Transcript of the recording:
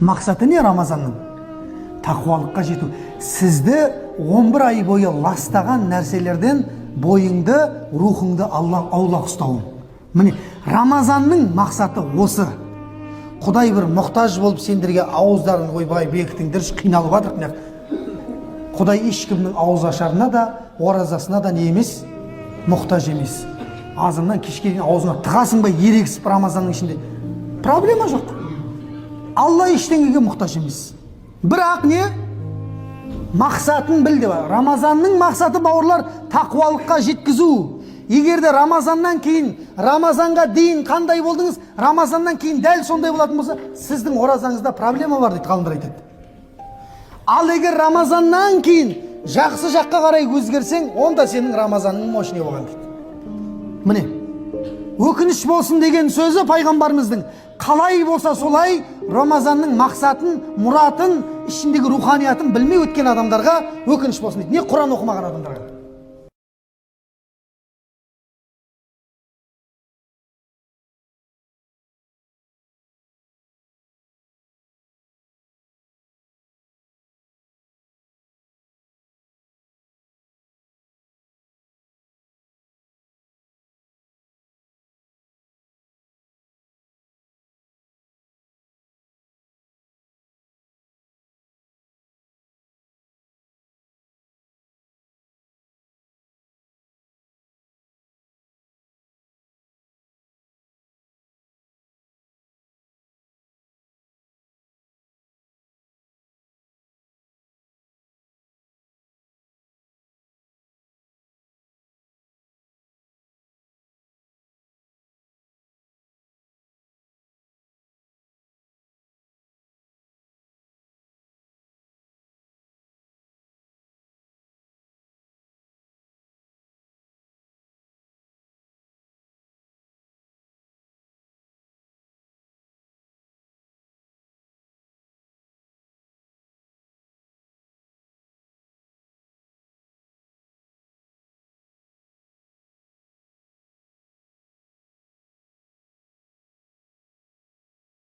Мақсаты не Рамазанның? Тақуалыққа жету. Сізді 11 ай бойы ластаған нәрселерден бойыңды, рухыңды аулақ ұстауың. Міне, Рамазанның мақсаты осы. Құдай бір мұқтаж болып сендерге ауыздарын ойбай бекітіңдер, қиналып жатыр. Құдай ешкімнің ауыз ашарына да, оразасына да не емес, мұқтаж емес. Азыңнан кешке дейін аузыңа тығасың ба ерегісіп Рамазанның ішінде? Проблема жоқ. Алла ештеңеге мұқтаж емес. Бірақ не? Мақсатын білді. Рамазанның мақсаты, бауырлар, тақуалыққа жеткізу. Егерде Рамазаннан кейін, Рамазанға дейін қандай болдыңыз, Рамазаннан кейін дәл сондай болатын болса, сіздің оразаңызда проблема бар дейді ғалымдар айтады. Ал егер Рамазаннан кейін жақсы жаққа қарай өзгерсең, онда сенің Рамазанның мощный болған дейді. Міне, өкініш болсын деген сөзі пайғамбарымыздың. Қалай болса солай Рамазанның мақсатын, мұратын, ішіндегі руханиятын білмей өткен адамдарға өкініш болсын дейді. Не Құран оқымаған адамдарға.